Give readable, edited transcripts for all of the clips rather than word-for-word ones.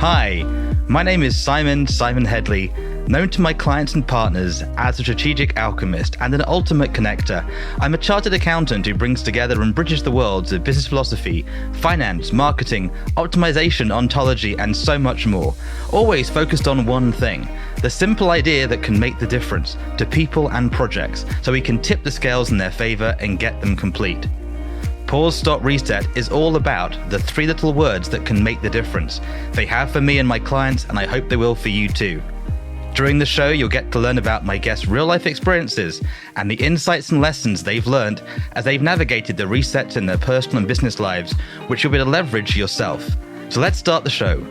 Hi, my name is Simon Hedley, known to my clients and partners as a Strategic Alchemist and an ultimate connector. I'm a chartered accountant who brings together and bridges the worlds of business philosophy, finance, marketing, optimization, ontology, and so much more. Always focused on one thing, the simple idea that can make the difference to people and projects so we can tip the scales in their favor and get them complete. Pause, Stop, Reset is all about the three little words that can make the difference. They have for me and my clients, and I hope they will for you too. During the show, you'll get to learn about my guests' real-life experiences and the insights and lessons they've learned as they've navigated the resets in their personal and business lives, which you'll be able to leverage yourself. So let's start the show.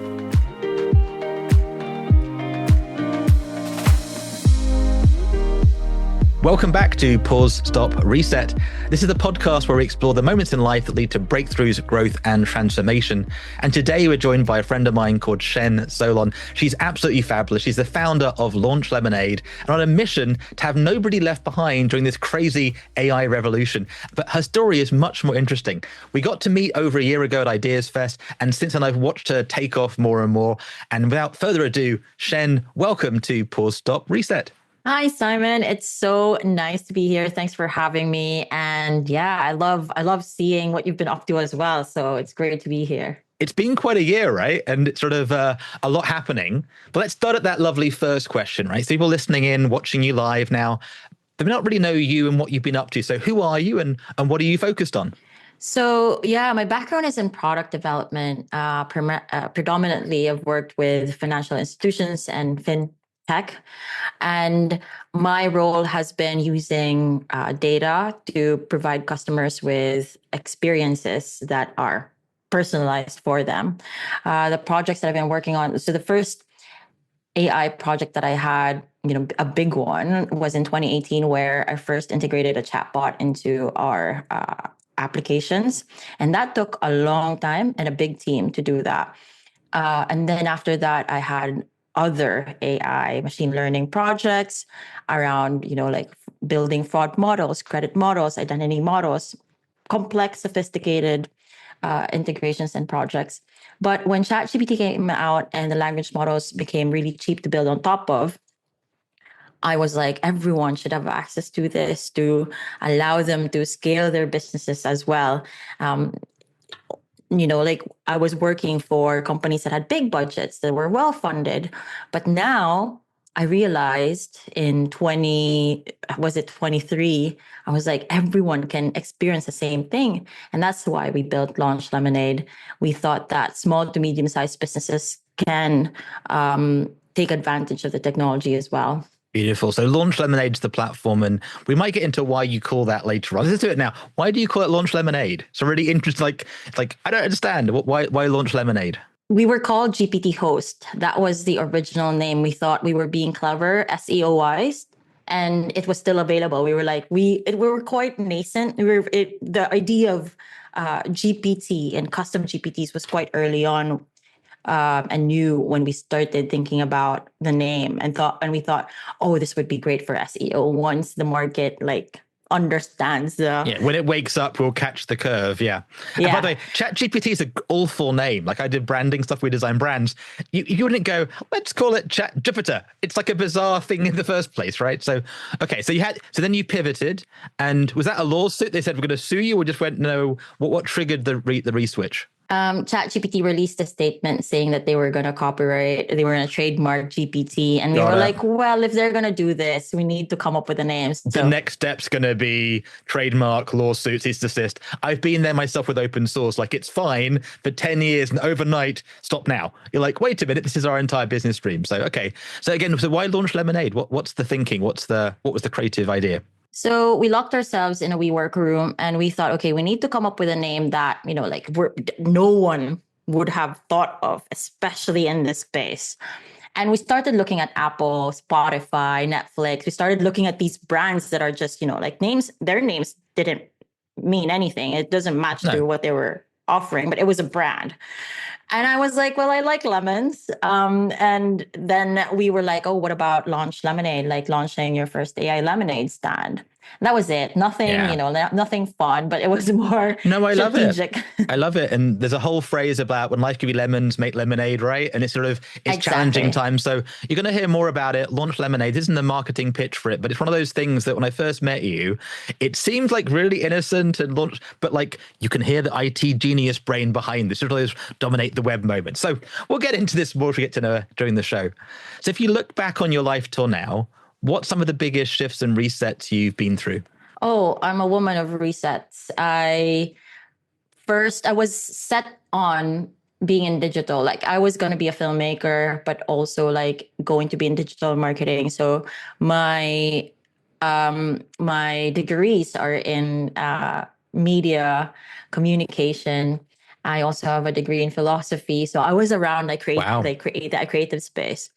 Welcome back to Pause, Stop, Reset. This is the podcast where we explore the moments in life that lead to breakthroughs, growth, and transformation. And today we're joined by a friend of mine called Cien Solon. She's absolutely fabulous. She's the founder of LaunchLemonade and on a mission to have nobody left behind during this crazy AI revolution. But her story is much more interesting. We got to meet over a year ago at Ideas Fest, and since then I've watched her take off more and more. And without further ado, Cien, welcome to Pause, Stop, Reset. Hi, Simon. It's so nice to be here. Thanks for having me. And yeah, I love seeing what you've been up to as well. So it's great to be here. It's been quite a year, right? And it's sort of a lot happening. But let's start at that lovely first question, right? So people listening in, watching you live now, they may not really know you and what you've been up to. So who are you and what are you focused on? So yeah, my background is in product development. Predominantly, I've worked with financial institutions and fintech. And my role has been using data to provide customers with experiences that are personalized for them. The projects that I've been working on, so the first AI project that I had, a big one was in 2018, where I first integrated a chatbot into our applications. And that took a long time and a big team to do that. And then after that, I had other AI machine learning projects around, like building fraud models, credit models, identity models, complex, sophisticated integrations and projects. But when ChatGPT came out and the language models became really cheap to build on top of, I was like, everyone should have access to this to allow them to scale their businesses as well. Like I was working for companies that had big budgets that were well funded, but now I realized in 23, I was like, everyone can experience the same thing. And that's why we built Launch Lemonade. We thought that small to medium-sized businesses can take advantage of the technology as well. Beautiful. So Launch Lemonade's the platform, and we might get into why you call that later on. Let's do it now. Why do you call it Launch Lemonade? So really interesting. Like I don't understand. Why Launch Lemonade? We were called GPT Host. That was the original name. We thought we were being clever, SEO-wise, and it was still available. We were like, we were quite nascent. The idea of GPT and custom GPTs was quite early on. And knew when we started thinking about the name and we thought, oh, this would be great for SEO once the market understands when it wakes up, we'll catch the curve. Yeah. And by the way, ChatGPT is an awful name. Like I did branding stuff, we design brands. You wouldn't go, let's call it ChatJupiter. It's like a bizarre thing in the first place, right? So, okay. So then you pivoted, and was that a lawsuit? They said, we're going to sue you, or just went, no, what triggered the reswitch? ChatGPT released a statement saying that they were going to trademark GPT. And we were like, well, if they're going to do this, we need to come up with a name. So the next step's going to be trademark, lawsuits, cease and desist. I've been there myself with open source. Like, it's fine for 10 years and overnight, stop now. You're like, wait a minute, this is our entire business stream. So, okay. So again, why Launch Lemonade? What's the thinking? What was the creative idea? So we locked ourselves in a WeWork room and we thought, okay, we need to come up with a name that, no one would have thought of, especially in this space. And we started looking at Apple, Spotify, Netflix. We started looking at these brands that are just, names. Their names didn't mean anything. It doesn't match to what they were offering, but it was a brand. And I was like, well, I like lemons. And then we were like, oh, what about Launch Lemonade? Like launching your first AI lemonade stand. That was it. Nothing, Yeah. nothing fun, but it was more No, I love it. strategic. I love it. And there's a whole phrase about when life give you lemons, make lemonade, right? And it's challenging Exactly. times. So you're going to hear more about it. Launch Lemonade isn't the marketing pitch for it, but it's one of those things that when I first met you, it seems like really innocent and launch, but like you can hear the IT genius brain behind this. Sort of those dominate the web moments. So we'll get into this more as we get to know during the show. So if you look back on your life till now, what's some of the biggest shifts and resets you've been through? Oh, I'm a woman of resets. I was set on being in digital. Like I was going to be a filmmaker, but also like going to be in digital marketing. So my my degrees are in media communication. I also have a degree in philosophy. So I was around Wow. create that creative space.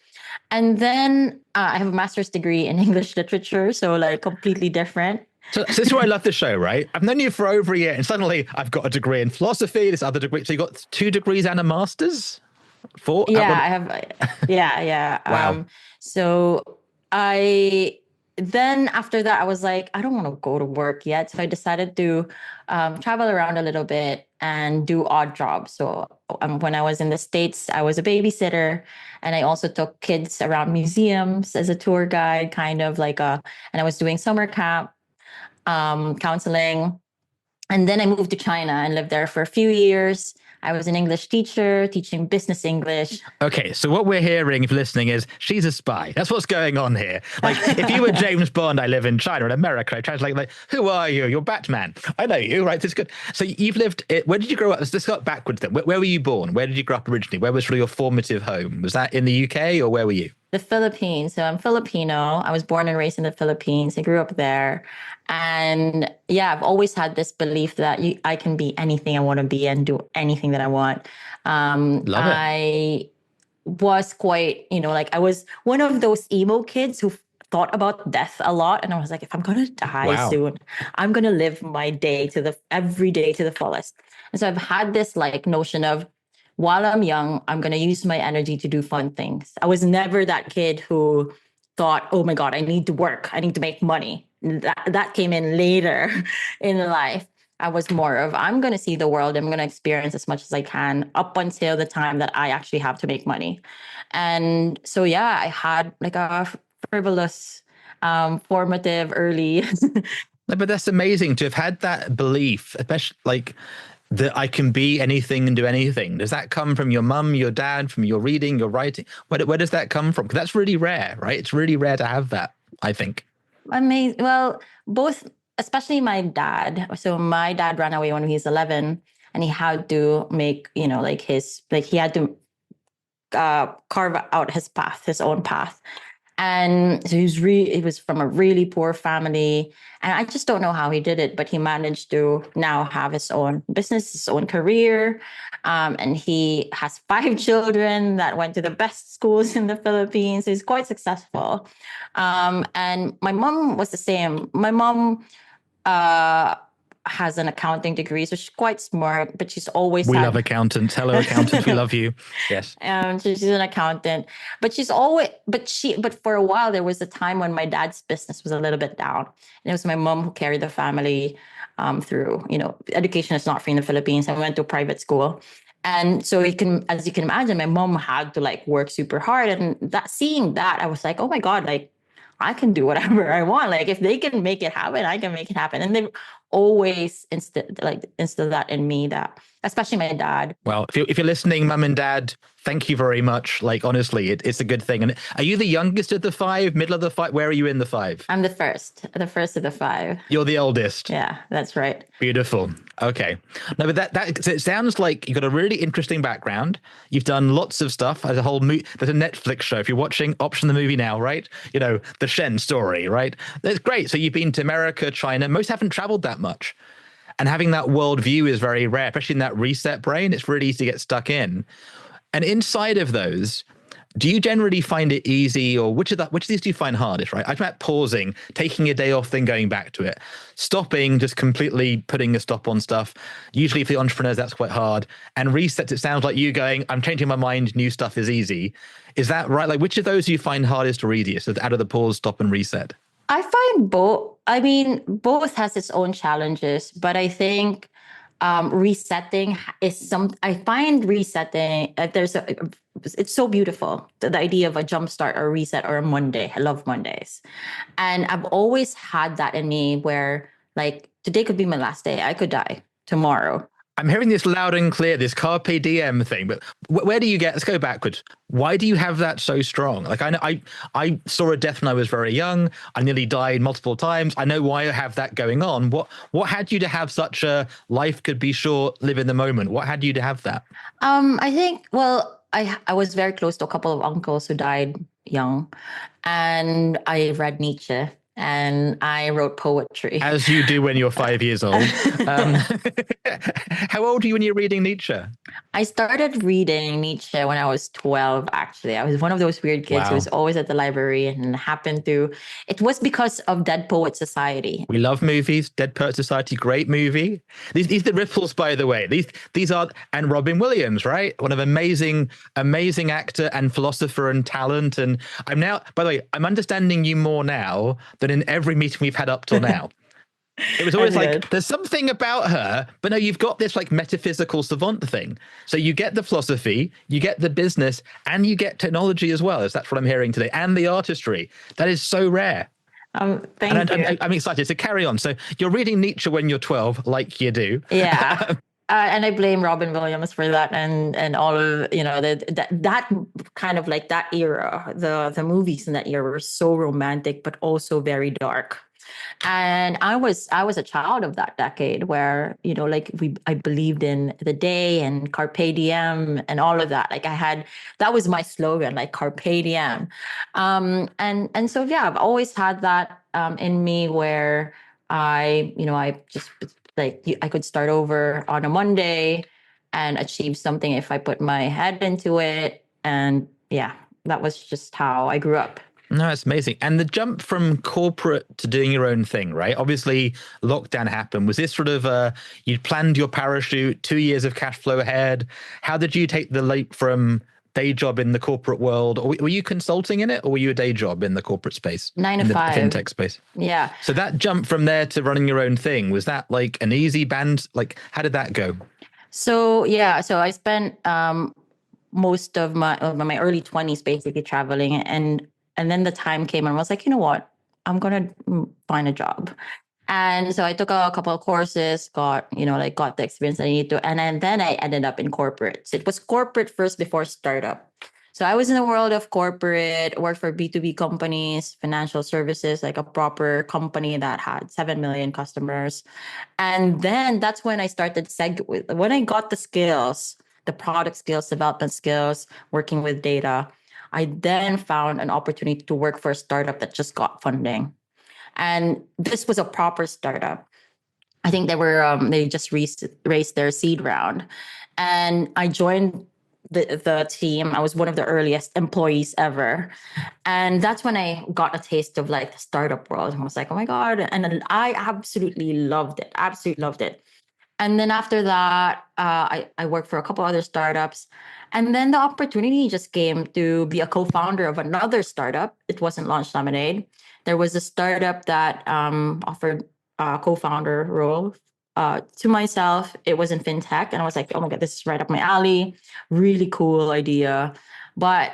And then I have a master's degree in English literature, so like completely different. So this is why I love the show, right? I've known you for over a year, and suddenly I've got a degree in philosophy, this other degree. So you got 2 degrees and a master's? Four? Yeah, I have. Yeah, yeah. Wow. So I then after that, I was like, I don't want to go to work yet. So I decided to travel around a little bit and do odd jobs. So when I was in the States, I was a babysitter, and I also took kids around museums as a tour guide, kind of like and I was doing summer camp, counseling. And then I moved to China and lived there for a few years. I was an English teacher teaching business English. Okay, so what we're hearing, if you're listening, is she's a spy. That's what's going on here. Like, if you were James Bond, I live in China, in America, I translate like, who are you? You're Batman. I know you, right? It's good. So you've lived, where did you grow up? Let's start backwards then. Where were you born? Where did you grow up originally? Where was really your formative home? Was that in the UK or where were you? The Philippines. So I'm Filipino. I was born and raised in the Philippines. I grew up there. And yeah, I've always had this belief that I can be anything I want to be and do anything that I want. Love it. I was quite, like I was one of those emo kids who thought about death a lot. And I was like, if I'm going to die Wow. soon, I'm going to live my day every day to the fullest. And so I've had this like notion of, while I'm young, I'm going to use my energy to do fun things. I was never that kid who thought, oh my God, I need to work. I need to make money. That came in later in life. I was more of, I'm going to see the world. I'm going to experience as much as I can up until the time that I actually have to make money. And so, yeah, I had like a frivolous, formative early. No, but that's amazing to have had that belief, especially like that I can be anything and do anything. Does that come from your mum, your dad, from your reading, your writing? Where does that come from? Because that's really rare, right? It's really rare to have that, I think. Amazing. Well, both, especially my dad. So my dad ran away when he was 11, and he had to make, he had to carve out his path, his own path. And so he was from a really poor family. And I just don't know how he did it, but he managed to now have his own business, his own career. And he has 5 children that went to the best schools in the Philippines. He's quite successful. And my mom was the same. My mom has an accounting degree, so she's quite smart, but she's always We love accountants. Hello, accountants. We love you. Yes. So she's an accountant, but but for a while there was a time when my dad's business was a little bit down, and it was my mom who carried the family through. Education is not free in the Philippines. I went to a private school, and so as you can imagine, my mom had to like work super hard, and seeing that, I was like, oh my God, like I can do whatever I want. Like if they can make it happen, I can make it happen. And they've always instilled that in me, that especially my dad. Well, if you're listening, mum and dad, thank you very much. Like, honestly, it's a good thing. And are you the youngest of the 5, middle of the 5? Where are you in the 5? I'm the first of the 5. You're the oldest. Yeah, that's right. Beautiful. Okay. No, but that so it sounds like you've got a really interesting background. You've done lots of stuff. There's a whole there's a Netflix show. If you're watching, option the movie now, right? The Cien story, right? That's great. So you've been to America, China. Most haven't traveled that much. And having that worldview is very rare, especially in that reset brain. It's really easy to get stuck in. And inside of those, do you generally find it easy, or which of these do you find hardest, right? I'm about pausing, taking a day off, then going back to it. Stopping, just completely putting a stop on stuff. Usually for the entrepreneurs, that's quite hard. And resets, it sounds like you going, I'm changing my mind, new stuff is easy. Is that right? Like, which of those do you find hardest or easiest out of the pause, stop, and reset? I find both. I mean, both has its own challenges, but I think resetting is I find resetting, it's so beautiful. The idea of a jump start or reset or a Monday. I love Mondays. And I've always had that in me where like today could be my last day. I could die tomorrow. I'm hearing this loud and clear, this carpe diem thing, but where do you get, let's go backwards. Why do you have that so strong? Like I saw a death when I was very young. I nearly died multiple times. I know why I have that going on. What had you to have such a life could be short, live in the moment? What had you to have that? I think, well, I was very close to a couple of uncles who died young, and I read Nietzsche and I wrote poetry. As you do when you're 5 years old. Um, how old are you when you're reading Nietzsche? I started reading Nietzsche when I was 12, actually. I was one of those weird kids who Wow. was always at the library and happened to. It was because of Dead Poet Society. We love movies. Dead Poet Society, great movie. These are the ripples, by the way. These are, and Robin Williams, right? One of amazing actor and philosopher and talent. And I'm now, by the way, I'm understanding you more now than in every meeting we've had up till now. It was always like, there's something about her, but no, you've got this like metaphysical savant thing. So you get the philosophy, you get the business, and you get technology as well, as that's what I'm hearing today, and the artistry. That is so rare. Thank you. I'm excited. So carry on. So you're reading Nietzsche when you're 12, like you do. Yeah. And I blame Robin Williams for that, and all of that kind of like that era. The movies in that era were so romantic, but also very dark. And I was a child of that decade where like I believed in the day and carpe diem and all of that. Like that was my slogan, like carpe diem. And so yeah, I've always had that in me where I just like I could start over on a Monday and achieve something if I put my head into it. And yeah, that was just how I grew up. No, it's amazing. And the jump from corporate to doing your own thing, right? Obviously, lockdown happened. Was this sort of you'd planned your parachute, 2 years of cash flow ahead? How did you take the leap from day job in the corporate world? Or were you consulting in it, or were you a day job in the corporate space? 9 to 5. In the fintech space? Yeah. So that jump from there to running your own thing, was that like an easy band? Like, how did that go? So yeah, so I spent most of my early 20s basically traveling, and then the time came and I was like, you know what? I'm going to find a job. And so I took a couple of courses, got the experience I needed to. And then I ended up in corporate. So it was corporate first before startup. So I was in the world of corporate, worked for B2B companies, financial services, like a proper company that had 7 million customers. And then that's when I started when I got the skills, the product skills, development skills, working with data, I then found an opportunity to work for a startup that just got funding. And this was a proper startup. I think they just raised their seed round. And I joined the team. I was one of the earliest employees ever. And that's when I got a taste of like the startup world. And I was like, oh my God. And I absolutely loved it. Absolutely loved it. And then after that, I worked for a couple other startups. And then the opportunity just came to be a co-founder of another startup. It wasn't LaunchLemonade. There was a startup that offered a co-founder role to myself. It was in fintech. And I was like, oh my God, this is right up my alley. Really cool idea. But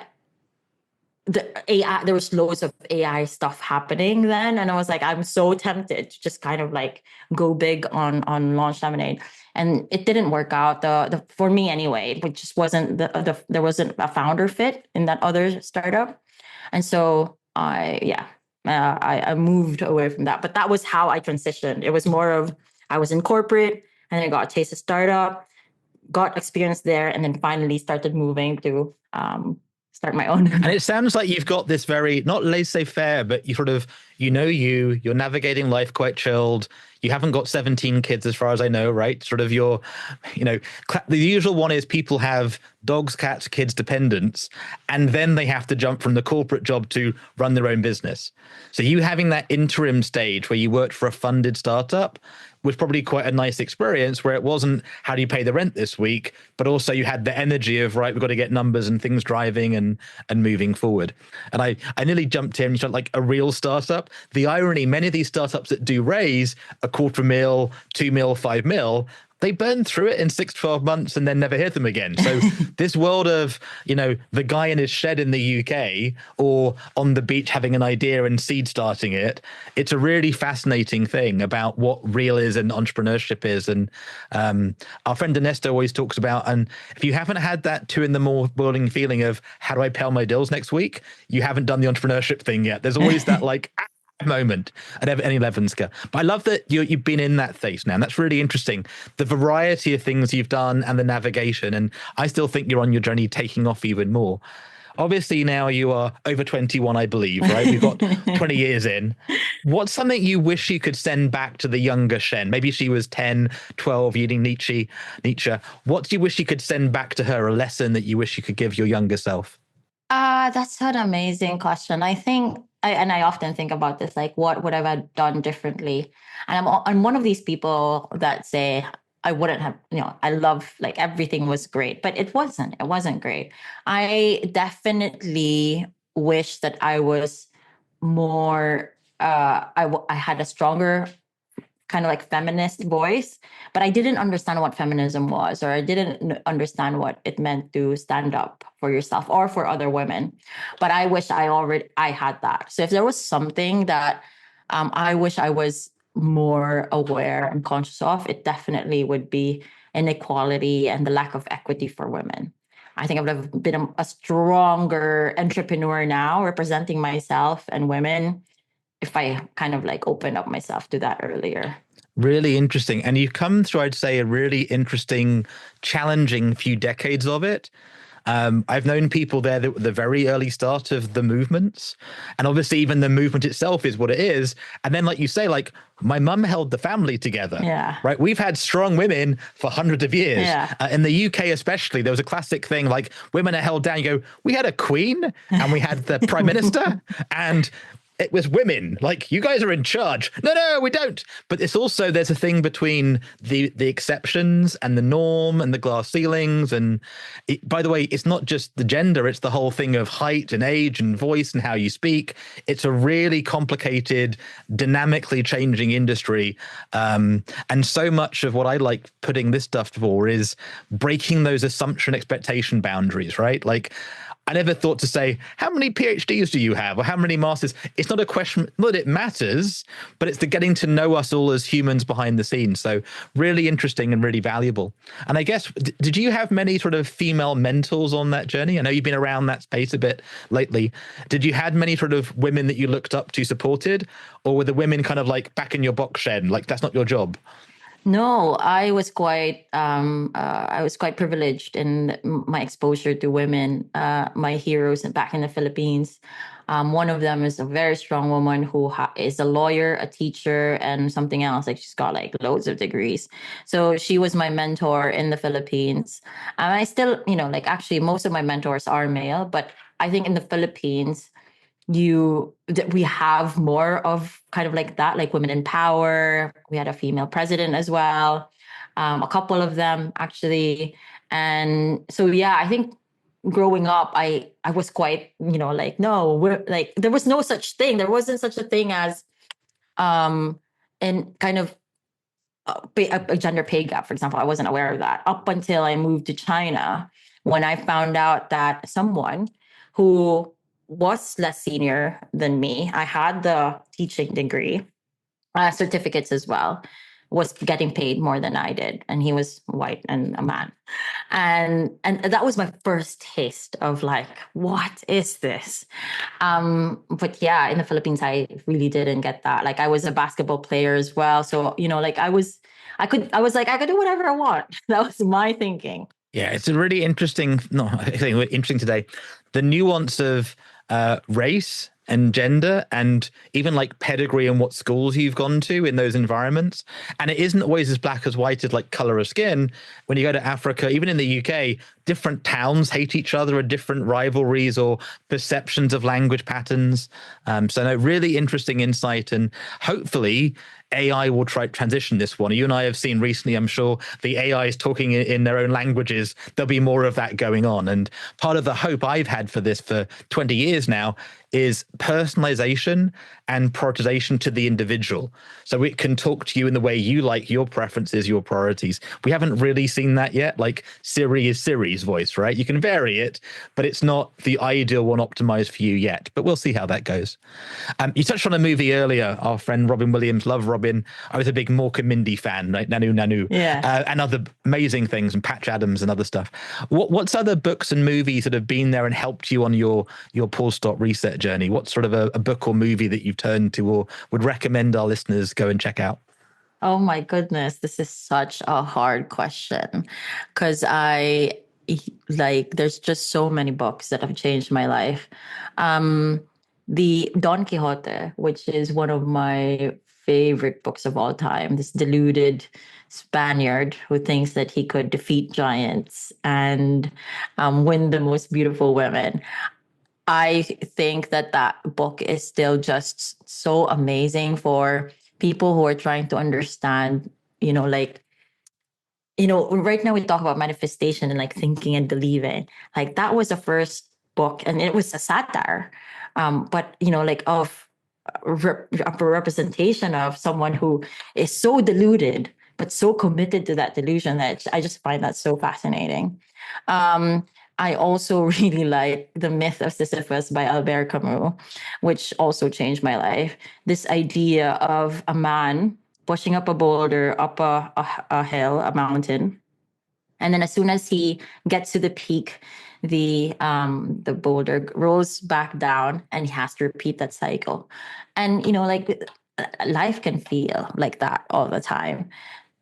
the AI, there was loads of AI stuff happening then. And I was like, I'm so tempted to just kind of like go big on LaunchLemonade. And it didn't work out. For me anyway, it just wasn't there wasn't a founder fit in that other startup. And so I moved away from that. But that was how I transitioned. It was more of, I was in corporate and then I got a taste of startup, got experience there, and then finally started moving to start my own. And it sounds like you've got this very, not laissez-faire, but you sort of, you're navigating life quite chilled. You haven't got 17 kids as far as I know, right? Sort of the usual one is people have dogs, cats, kids, dependents, and then they have to jump from the corporate job to run their own business. So you having that interim stage where you worked for a funded startup was probably quite a nice experience where it wasn't how do you pay the rent this week, but also you had the energy of, right, we've got to get numbers and things driving and moving forward. And I nearly jumped in, like a real startup. The irony, many of these startups that do raise a $250,000, $2 million, $5 million, they burn through it in 6-12 months and then never hear them again. So this world of, the guy in his shed in the UK or on the beach having an idea and seed starting it, it's a really fascinating thing about what real is and entrepreneurship is. And our friend Ernesto always talks about, and if you haven't had that 2 a.m. feeling of how do I pay all my bills next week, you haven't done the entrepreneurship thing yet. There's always that moment at any level scale. But I love that you've been in that phase now, and that's really interesting, the variety of things you've done and the navigation. And I still think you're on your journey taking off even more. Obviously now you are over 21, I believe, right? We've got 20 years in. What's something you wish you could send back to the younger Cien? Maybe she was 10, 12, eating Nietzsche. What do you wish you could send back to her, a lesson that you wish you could give your younger self? That's an amazing question. I think, I often think about this, like, what would I have done differently? And I'm one of these people that say, I wouldn't have, I love, like, everything was great, but it wasn't great. I definitely wish that I was more, I had a stronger kind of like feminist voice, but I didn't understand what feminism was, or I didn't understand what it meant to stand up for yourself or for other women. But I wish I had that. So if there was something that I wish I was more aware and conscious of, it definitely would be inequality and the lack of equity for women. I think I would have been a stronger entrepreneur now, representing myself and women, if I kind of like opened up myself to that earlier. Really interesting. And you've come through, I'd say, a really interesting, challenging few decades of it. I've known people there that were the very early start of the movements. And obviously even the movement itself is what it is. And then, like you say, like my mum held the family together. Yeah. Right. We've had strong women for hundreds of years. Yeah. In the UK, especially, there was a classic thing like women are held down. You go, we had a queen and we had the prime minister and it was women, like, you guys are in charge. No, we don't. But it's also, there's a thing between the exceptions and the norm and the glass ceilings. And by the way, it's not just the gender, it's the whole thing of height and age and voice and how you speak. It's a really complicated, dynamically changing industry. And so much of what I like putting this stuff for is breaking those assumption expectation boundaries, right? Like, I never thought to say, how many PhDs do you have or how many masters? It's not a question, not that it matters, but it's the getting to know us all as humans behind the scenes. So really interesting and really valuable. And I guess, did you have many sort of female mentors on that journey? I know you've been around that space a bit lately. Did you had many sort of women that you looked up to, supported, or were the women kind of like back in your box shed, like that's not your job? No, I was quite privileged in my exposure to women. My heroes back in the Philippines. One of them is a very strong woman who is a lawyer, a teacher, and something else. Like, she's got like loads of degrees. So she was my mentor in the Philippines. And I still, like, actually most of my mentors are male, but I think in the Philippines, we have more of kind of like that, like women in power. We had a female president as well, a couple of them actually. And so, yeah, I think growing up, I was quite, like, no, we're like, there was no such thing. There wasn't such a thing as in kind of a gender pay gap, for example. I wasn't aware of that up until I moved to China, when I found out that someone who was less senior than me, I had the teaching degree, certificates as well, was getting paid more than I did. And he was white and a man. And that was my first taste of like, what is this? But yeah, in the Philippines, I really didn't get that. Like, I was a basketball player as well. So, like I was like, I could do whatever I want. That was my thinking. Yeah, it's a really interesting, I think interesting today, the nuance of race and gender and even like pedigree and what schools you've gone to in those environments. And it isn't always as black as white as like color of skin. When you go to Africa, even in the UK, different towns hate each other, or different rivalries or perceptions of language patterns. So no, really interesting insight. And hopefully AI will try to transition this one. You and I have seen recently, I'm sure, the AI is talking in their own languages. There'll be more of that going on. And part of the hope I've had for this for 20 years now is personalization and prioritization to the individual. So it can talk to you in the way you like, your preferences, your priorities. We haven't really seen that yet. Like Siri is Siri's voice, right? You can vary it, but it's not the ideal one optimized for you yet. But we'll see how that goes. You touched on a movie earlier, our friend Robin Williams, love Robin. I was a big Mork and Mindy fan, right? Nanu Nanu, and other amazing things, and Patch Adams and other stuff. What's other books and movies that have been there and helped you on your pause stop reset journey? What's sort of a book or movie that you've turned to or would recommend our listeners go and check out? Oh my goodness, this is such a hard question because there's just so many books that have changed my life. The Don Quixote, which is one of my favorite books of all time, this deluded Spaniard who thinks that he could defeat giants and win the most beautiful women. I think that book is still just so amazing for people who are trying to understand, right now we talk about manifestation and like thinking and believing. Like that was the first book and it was a satire, but of a representation of someone who is so deluded, but so committed to that delusion that I just find that so fascinating. I also really like The Myth of Sisyphus by Albert Camus, which also changed my life. This idea of a man pushing up a boulder, up a hill, a mountain. And then as soon as he gets to the peak, the boulder rolls back down and he has to repeat that cycle. And, life can feel like that all the time.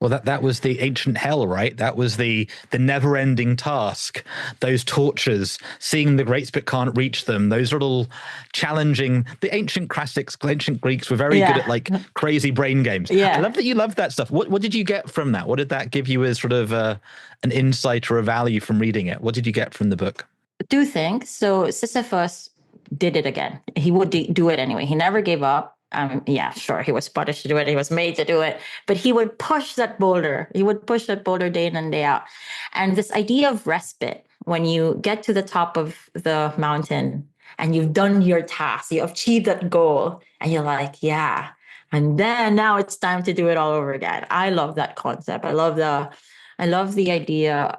Well, that was the ancient hell, right? That was the never-ending task. Those tortures, seeing the greats but can't reach them. Those little challenging. The ancient classics, ancient Greeks were very good at like crazy brain games. I love that you love that stuff. What did you get from that? What did that give you as sort of an insight or a value from reading it? What did you get from the book? Two things. So Sisyphus did it again. He would do it anyway. He never gave up. Sure, he was punished to do it. He was made to do it, but he would push that boulder. He would push that boulder day in and day out. And this idea of respite, when you get to the top of the mountain and you've done your task, you achieved that goal, and you're like, yeah. And then now it's time to do it all over again. I love that concept. I love the idea,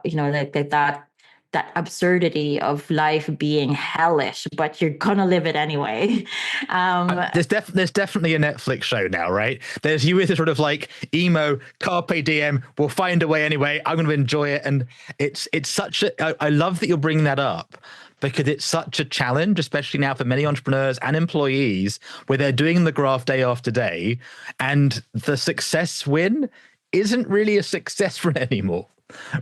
that absurdity of life being hellish, but you're gonna live it anyway. There's definitely a Netflix show now, right? There's you with a sort of like emo carpe diem. We'll find a way anyway. I'm going to enjoy it, and it's such a. I love that you're bringing that up because it's such a challenge, especially now for many entrepreneurs and employees, where they're doing the graph day after day, and the success win isn't really a success win anymore.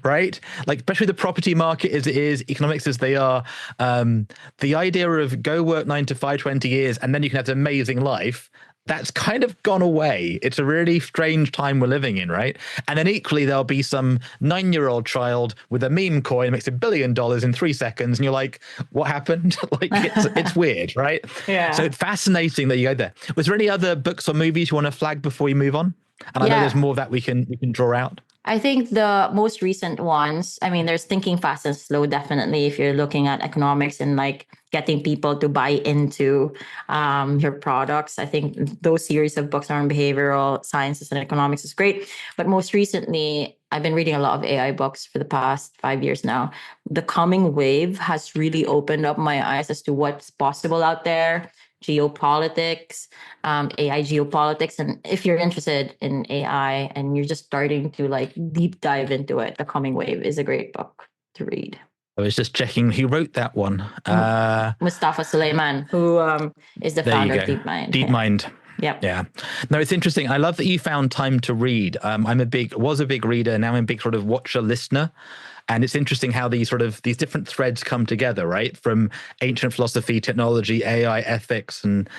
Right? Like, especially the property market as it is, economics as they are, the idea of go work 9 to 5, 20 years, and then you can have an amazing life, that's kind of gone away. It's a really strange time we're living in, right? And then equally, there'll be some 9-year-old child with a meme coin makes $1 billion in 3 seconds, and you're like, what happened? Like, it's weird, right? Yeah. So it's fascinating that you go there. Was there any other books or movies you want to flag before you move on? And I know there's more that we can draw out. I think the most recent ones, there's Thinking Fast and Slow, definitely, if you're looking at economics and like getting people to buy into your products. I think those series of books on behavioral sciences and economics is great. But most recently, I've been reading a lot of AI books for the past 5 years now. The coming wave has really opened up my eyes as to what's possible out there. Geopolitics, AI geopolitics. And if you're interested in AI and you're just starting to like deep dive into it, The Coming Wave is a great book to read. I was just checking who wrote that one. Mustafa Suleyman, who is the founder of DeepMind. DeepMind. Yep. Yeah. No, it's interesting. I love that you found time to read. Was a big reader. Now I'm a big sort of watcher, listener. And it's interesting how these different threads come together, right? From ancient philosophy, technology, AI, ethics, and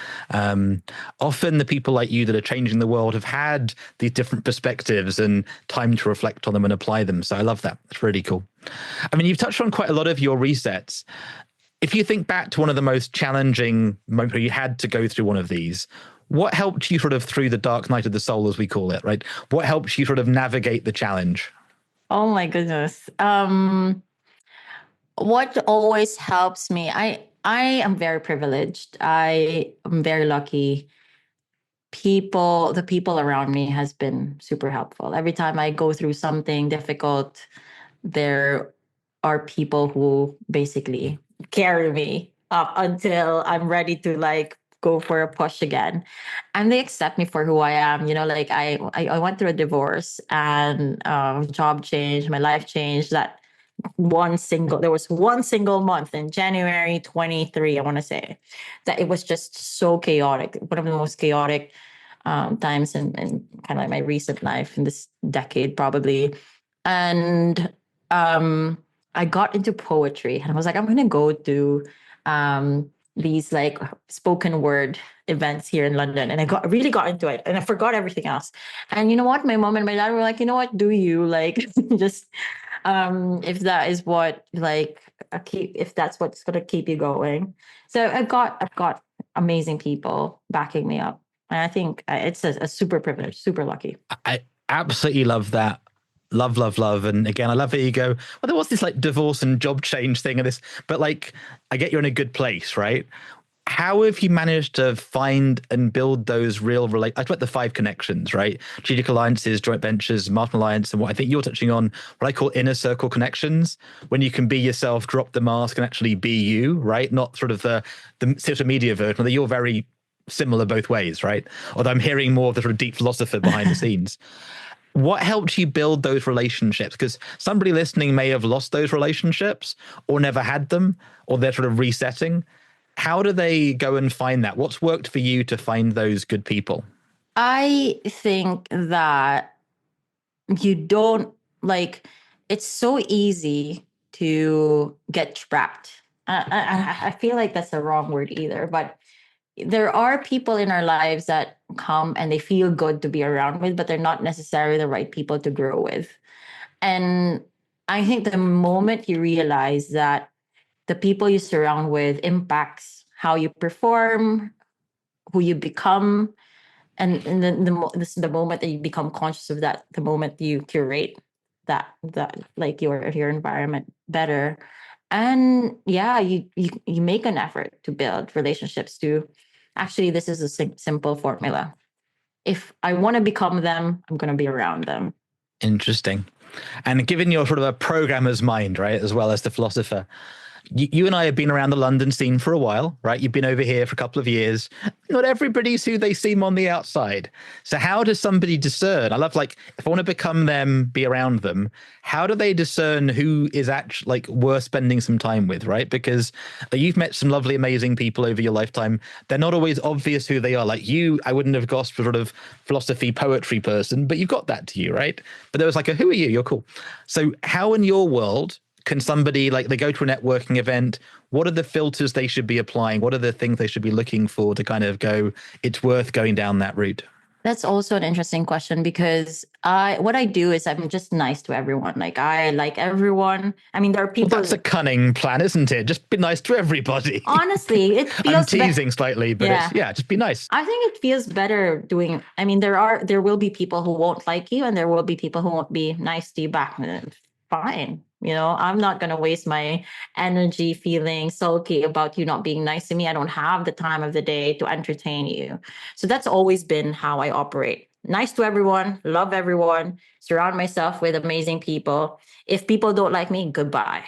often the people like you that are changing the world have had these different perspectives and time to reflect on them and apply them. So I love that. It's really cool. You've touched on quite a lot of your resets. If you think back to one of the most challenging moments where you had to go through one of these, What helped you sort of through the dark night of the soul, as we call it, right? What helped you sort of navigate the challenge? Oh my goodness. What always helps me, I am very privileged. I am very lucky. The people around me has been super helpful. Every time I go through something difficult, there are people who basically carry me up until I'm ready to like go for a push again. And they accept me for who I am. You know, like I went through a divorce and job change, my life changed. There was one single month in January 23, I want to say, that it was just so chaotic. One of the most chaotic times in kind of like my recent life in this decade, probably. And I got into poetry and I was like, I'm going to go to these like spoken word events here in London. And really got into it and I forgot everything else. And you know what? My mom and my dad were like, you know what? Do you like just if that is what like if that's what's going to keep you going. So I've got amazing people backing me up. And I think it's a super privilege, super lucky. I absolutely love that. Love, love, love. And again, I love that you go, well, there was this like divorce and job change thing and this, but like, I get you're in a good place, right? How have you managed to find and build those real I talk about the 5 connections, right? Strategic alliances, joint ventures, Martin Alliance, and what I think you're touching on, what I call inner circle connections, when you can be yourself, drop the mask and actually be you, right? Not sort of the social media version, although you're very similar both ways, right? Although I'm hearing more of the sort of deep philosopher behind the scenes. What helped you build those relationships? Because somebody listening may have lost those relationships or never had them, or they're sort of resetting. How do they go and find that? What's worked for you to find those good people? I think that you don't like, it's so easy to get trapped. I feel like that's the wrong word either, but there are people in our lives that come and they feel good to be around with, but they're not necessarily the right people to grow with. And I think the moment you realize that the people you surround with impacts how you perform, who you become, and then this is the moment that you become conscious of that, the moment you curate that like your environment better. And yeah, you make an effort to build relationships to actually, this is a simple formula. If I want to become them, I'm going to be around them. Interesting. And given your sort of a programmer's mind, right, as well as the philosopher, you and I have been around the London scene for a while, right? You've been over here for a couple of years. Not everybody's who they seem on the outside. So how does somebody discern? I love, like, if I want to become them, be around them, how do they discern who is actually like worth spending some time with, right? Because you've met some lovely, amazing people over your lifetime. They're not always obvious who they are. Like you, I wouldn't have guessed for sort of philosophy, poetry person, but you've got that to you, right? But there was like who are you? You're cool. So how in your world can somebody, like, they go to a networking event, what are the filters they should be applying? What are the things they should be looking for to kind of go, it's worth going down that route? That's also an interesting question because what I do is I'm just nice to everyone. Like I like everyone. I mean, there are people. Well, that's a cunning plan, isn't it? Just be nice to everybody. Honestly, it feels. I'm teasing slightly, but just be nice. I think it feels better doing. I mean, there will be people who won't like you, and there will be people who won't be nice to you back. Fine. You know, I'm not going to waste my energy feeling sulky about you not being nice to me. I don't have the time of the day to entertain you. So that's always been how I operate. Nice to everyone, love everyone, surround myself with amazing people. If people don't like me, goodbye.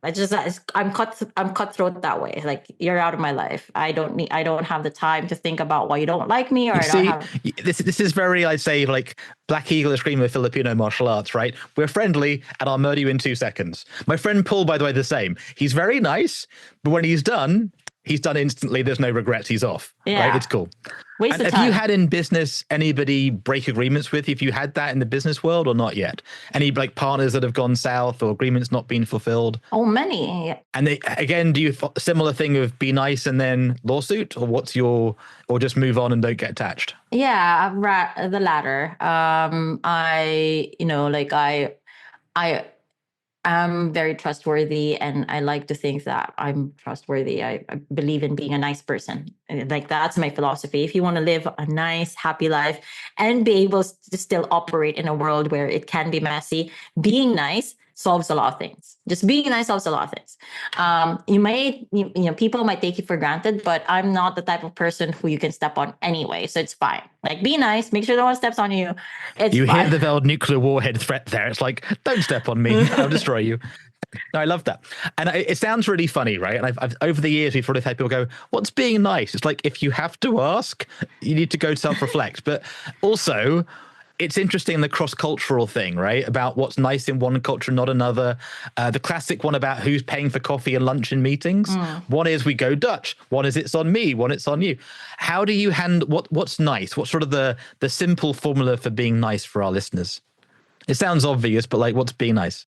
I'm cutthroat that way. Like, you're out of my life. I don't have the time to think about why you don't like me, or I don't have. This is very, I'd say, like Black Eagle, a scream of Filipino martial arts, right? We're friendly and I'll murder you in 2 seconds. My friend Paul, by the way, the same. He's very nice, but when he's done instantly. There's no regrets. He's off. Yeah. Right? It's cool. Waste and of have time. you had in business anybody break agreements with? If you had that in the business world or not yet? Any like partners that have gone south or agreements not being fulfilled? Oh, many. And they, again, do you similar thing of be nice and then lawsuit, or or just move on and don't get attached? Yeah, the latter. I I'm very trustworthy, and I like to think that I'm trustworthy. I believe in being a nice person. Like, that's my philosophy. If you want to live a nice, happy life and be able to still operate in a world where it can be messy, being nice solves a lot of things. Just being nice solves a lot of things. People might take you for granted, but I'm not the type of person who you can step on anyway. So it's fine. Like, be nice, make sure no one steps on you. It's You hear fine. the old nuclear warhead threat there. It's like, don't step on me. I'll destroy you. No, I love that. And it sounds really funny, right? And I've over the years, we've probably had people go, what's being nice? It's like, if you have to ask, you need to go self-reflect. But also, it's interesting, the cross-cultural thing, right? About what's nice in one culture, not another. The classic one about who's paying for coffee and lunch in meetings. One is we go Dutch. One is it's on me. One it's on you. How do you handle what's nice? What's sort of the simple formula for being nice for our listeners? It sounds obvious, but like, what's being nice?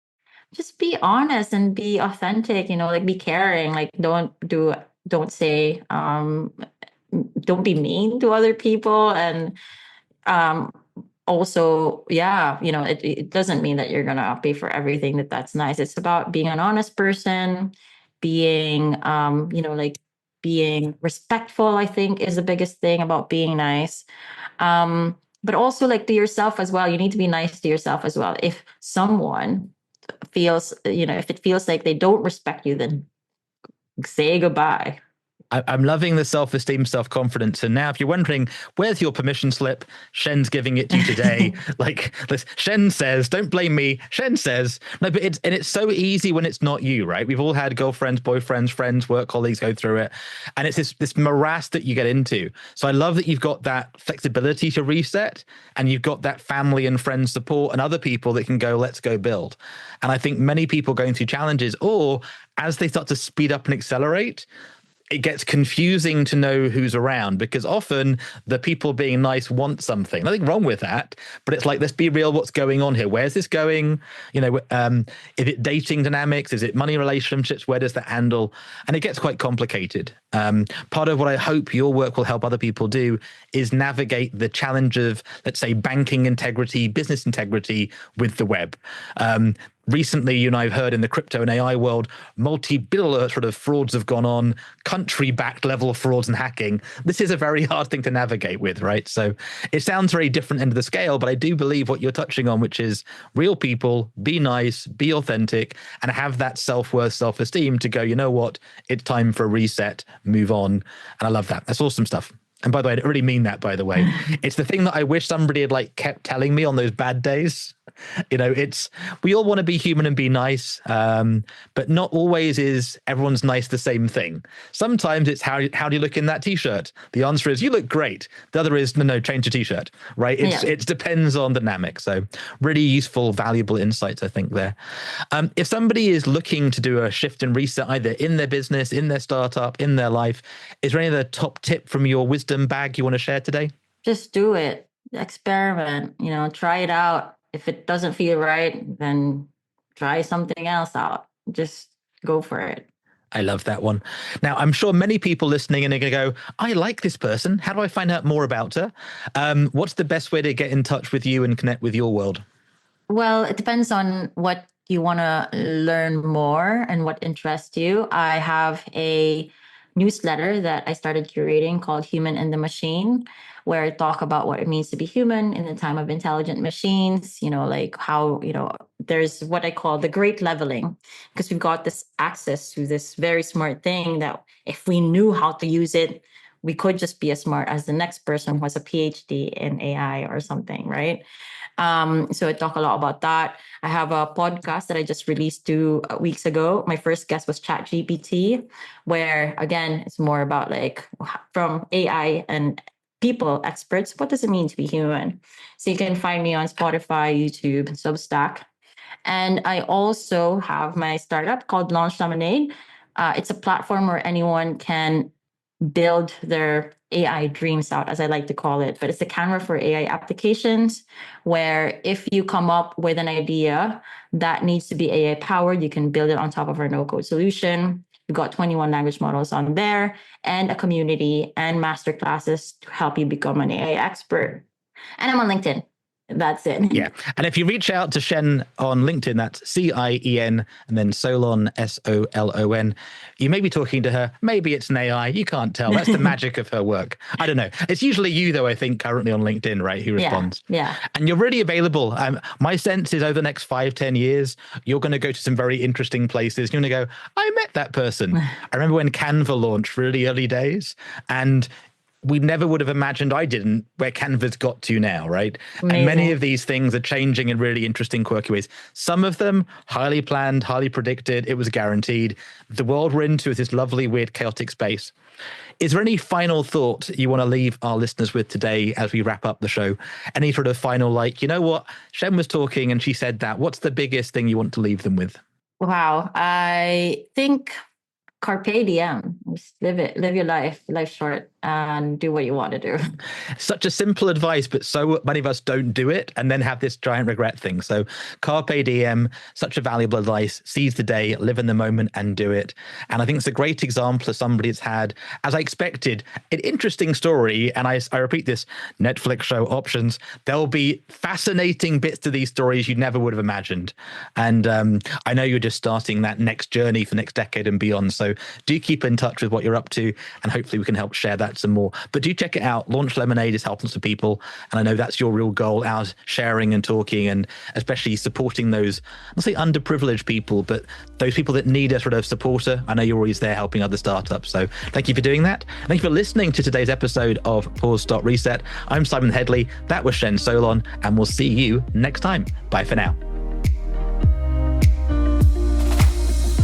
Just be honest and be authentic, like, be caring. Like, don't say, don't be mean to other people. And um also, yeah, it doesn't mean that you're gonna pay for everything. That's nice. It's about being an honest person, being like, being respectful, I think, is the biggest thing about being nice. But also, like, to yourself as well. You need to be nice to yourself as well. If someone feels, if it feels like they don't respect you, then say goodbye. I'm loving the self-esteem, self-confidence. And now, if you're wondering, where's your permission slip? Shen's giving it to you today. Like, Shen says, don't blame me. Shen says, no, but it's so easy when it's not you, right? We've all had girlfriends, boyfriends, friends, work colleagues go through it. And it's this morass that you get into. So I love that you've got that flexibility to reset, and you've got that family and friends support and other people that can go, let's go build. And I think many people going through challenges, or as they start to speed up and accelerate, it gets confusing to know who's around, because often the people being nice want something. Nothing wrong with that, but it's like, let's be real. What's going on here? Where's this going? Is it dating dynamics? Is it money relationships? Where does that handle? And it gets quite complicated. Part of what I hope your work will help other people do is navigate the challenge of, let's say, banking integrity, business integrity with the web. Recently, you and I have heard in the crypto and AI world, multi-billion sort of frauds have gone on, country-backed level frauds and hacking. This is a very hard thing to navigate with, right? So it sounds very different end of the scale, but I do believe what you're touching on, which is real people, be nice, be authentic, and have that self-worth, self-esteem to go, you know what, it's time for a reset, move on. And I love that. That's awesome stuff. And by the way, I don't really mean that, by the way. It's the thing that I wish somebody had like kept telling me on those bad days. We all want to be human and be nice, but not always is everyone's nice the same thing. Sometimes it's how do you look in that t-shirt? The answer is you look great. The other is no, change your t-shirt, right? It depends on the dynamic. So really useful, valuable insights, I think, there. If somebody is looking to do a shift and reset, either in their business, in their startup, in their life, is there any other top tip from your wisdom bag you want to share today? Just do it. Experiment, try it out. If it doesn't feel right, then try something else out. Just go for it. I love that one. Now, I'm sure many people listening are going to go, I like this person. How do I find out more about her? What's the best way to get in touch with you and connect with your world? Well, it depends on what you want to learn more and what interests you. I have a newsletter that I started curating called Human in the Machine, where I talk about what it means to be human in the time of intelligent machines, like how, there's what I call the great leveling, because we've got this access to this very smart thing that if we knew how to use it, we could just be as smart as the next person who has a PhD in AI or something, right? So I talk a lot about that. I have a podcast that I just released 2 weeks ago. My first guest was ChatGPT, where again, it's more about like from AI and people experts, what does it mean to be human? So you can find me on Spotify, YouTube, Substack. And I also have my startup called LaunchLemonade. It's a platform where anyone can build their AI dreams out, as I like to call it. But it's a camera for AI applications, where if you come up with an idea that needs to be AI powered, you can build it on top of our no-code solution. We've got 21 language models on there, and a community and master classes to help you become an AI expert. And I'm on LinkedIn. That's it. Yeah. And if you reach out to Cien on LinkedIn, that's Cien and then Solon, Solon, you may be talking to her. Maybe it's an AI. You can't tell. That's the magic of her work. I don't know. It's usually you, though, I think, currently on LinkedIn, right, who responds. Yeah. And you're really available. My sense is over the next 5-10 years, you're going to go to some very interesting places. You're going to go, I met that person. I remember when Canva launched really early days, and we never would have imagined, I didn't, where Canva's got to now, right? Amazing. And many of these things are changing in really interesting, quirky ways. Some of them highly planned, highly predicted. It was guaranteed. The world we're into is this lovely, weird, chaotic space. Is there any final thought you want to leave our listeners with today as we wrap up the show? Any sort of final, like, you know what, Cien was talking and she said that. What's the biggest thing you want to leave them with? Wow. I think carpe diem. Just live your life short, and do what you want to do. Such a simple advice, but so many of us don't do it and then have this giant regret thing. So carpe diem, such a valuable advice. Seize the day, live in the moment and do it. And I think it's a great example of somebody that's had, as I expected, an interesting story. And I repeat this, Netflix show options, there'll be fascinating bits to these stories you never would have imagined. And I know you're just starting that next journey for next decade and beyond. So do keep in touch with what you're up to, and hopefully we can help share that some more. But do check it out. Launch Lemonade is helping lots of people, and I know that's your real goal, out sharing and talking, and especially supporting those, I'll say underprivileged people, but those people that need a sort of supporter. I know you're always there helping other startups. So thank you for doing that. Thank you for listening to today's episode of Pause, Stop, Reset. I'm Simon Hedley. That was Cien Solon, and we'll see you next time. Bye for now.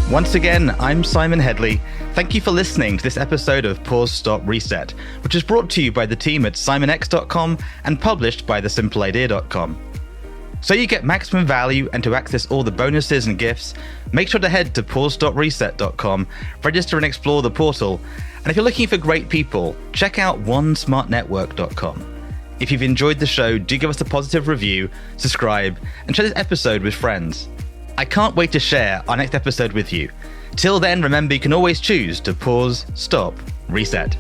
Once again, I'm Simon Hedley. Thank you for listening to this episode of Pause, Stop, Reset, which is brought to you by the team at simonx.com and published by thesimpleidea.com. So you get maximum value, and to access all the bonuses and gifts, make sure to head to pausestopreset.com, register and explore the portal. And if you're looking for great people, check out onesmartnetwork.com. If you've enjoyed the show, do give us a positive review, subscribe, and share this episode with friends. I can't wait to share our next episode with you. Till then, remember you can always choose to pause, stop, reset.